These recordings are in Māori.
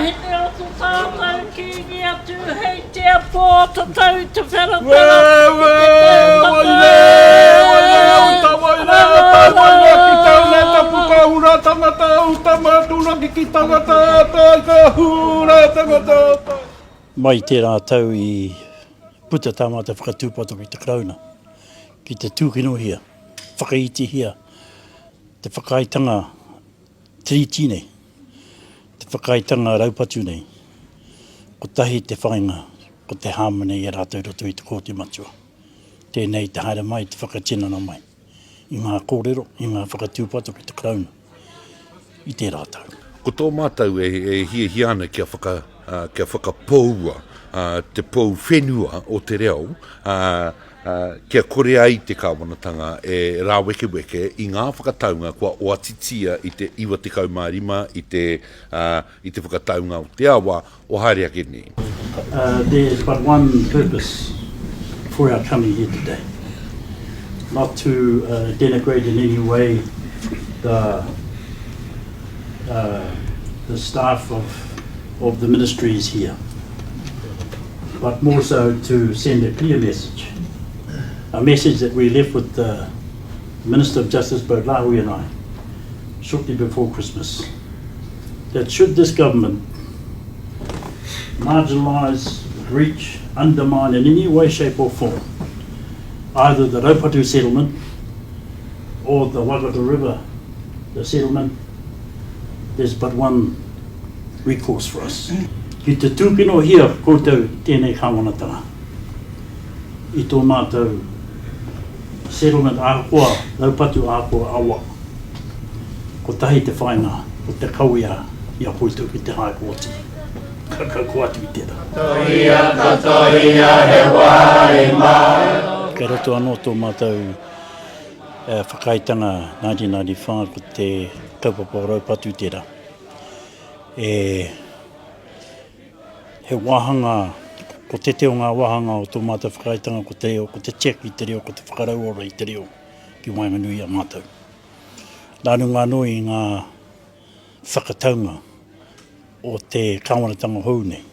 he te o tu tātou ki ngi atu hei te apo ta tau te whera Mai tērā tau I puta tāmata whakatūpato ki te krauna, ki te tūkinohia, whakaitihia, te whakaitanga tiriti nei, te whakaitanga raupatu nei, ko tahi te whainga, ko te hāmane I rātou roto I te kōti matua. Tēnei te haere mai, te whakatinana mai, I ngā kōrero, I ngā whakatūpato ki te krauna, I te rātou. Ko tō mātou hie ana kia whakapoua, te pou whenua o te reo, kia kore ai te kāwanatanga rā weke I ngā whakataunga kua oatitia I te 25 I te whakataunga o te awa o haere ake nei. There's but one purpose for our coming here today, not to denigrate in any way the staff of the ministries here, but more so to send a clear message, a message that we left with the Minister of Justice, both Rahui and I, shortly before Christmas, that should this government marginalise, breach, undermine in any way, shape or form either the Raupatu settlement or the Waikato River, the settlement, there's but one recourse for us. Ki te tūkino hia koutou tēnei kāwanatanga. I tō mātou settlement ākoa, Raupatu ākoa awa. Ko tahi te whainga, ko te kauia I a poitu ki te High Court. Ko atu I tēra. Tohia ka tohia he wai mai. Kei roto anō tō mātou whakaitanga 1995 ko te kaupapa Raupatu tēra. He wahanga, ko te teo ngā wahanga o tō mātou whakaitanga ko te check I te reo, ko te whakarauora I te reo ki Wainganui a mātou. Nānu ngā noi ngā whakataunga o te kāwanatanga hou nei.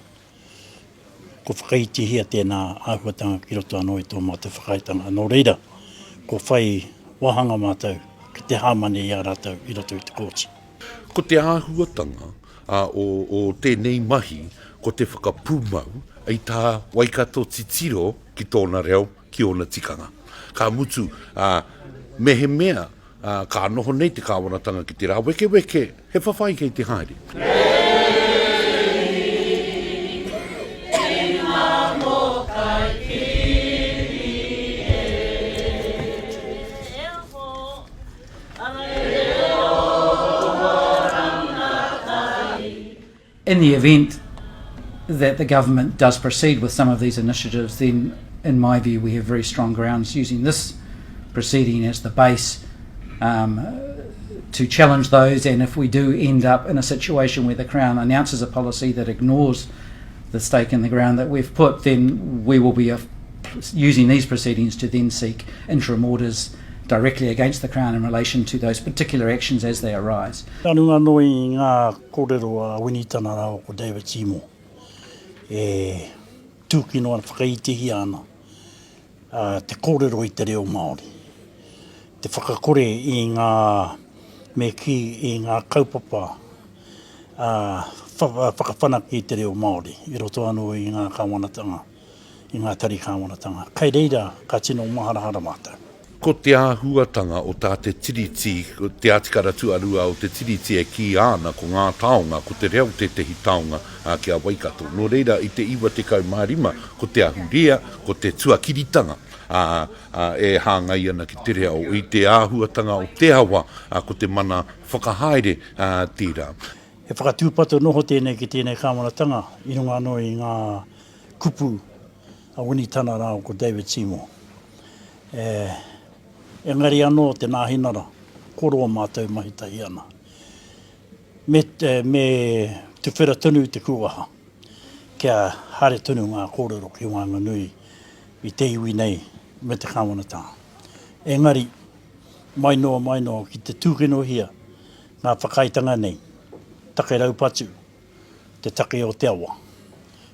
Ko whakaitihia tēnā āhuatanga ki roto anō I tō mātou whakaitanga. Nō reira, ko whai wahanga mātou ki te hāmane I a rātou I roto I te kōti. Ko te āhuatanga o tēnei mahi, ko te whakapūmau, ai tā Waikato titiro ki tōna reo ki ona tikanga. Ka mutu, mehe mea, ka noho nei te kāwanatanga ki te rā weke weke, he whawhai kei te haere. In the event that the government does proceed with some of these initiatives, then in my view we have very strong grounds using this proceeding as the base to challenge those, and if we do end up in a situation where the Crown announces a policy that ignores the stake in the ground that we've put, then we will be using these proceedings to then seek interim orders directly against the Crown in relation to those particular actions as they arise. Anu ngā noi ngā kōrero a winitana rao ko David Seymour. Tūkino ana whakaitihi ana te kōrero I te reo Māori. Te whakakore I ngā me ki I ngā kaupapa whakawhanaki I te reo Māori. I roto anō I ngā kāwanatanga, I ngā tari kāwanatanga. Kei reira ka tino maharahara mātou. Ko te āhuatanga o tā te tiriti, te atikara tuarua o te tiriti ki ana ko ngā taonga, ko te reo te tehi taonga ki a Waikato. Nō reira I te 25 ko te ahurea, ko te tuakiritanga hāngai ana ki te reo. I te āhuatanga o te awa ko te mana whakahaere tira. He whakatūpato noho tēnei ki tēnei kāwanatanga, I runga anō I ngā kupu a winitana rao ko David Seymour. Engari anō te nāhinara, koroa mātou mahitahi ana. Me te whera tunu te kuaha, kia hare tunu ngā kōrero ki Wainganui I te iwi nei me te kāwanatanga. Engari, mai noa ki te tūkino hia, ngā whakaitanga nei, take raupatu, te take o te awa,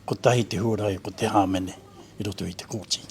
ko tahi te huarai ko te hāmene i roto i te kōti.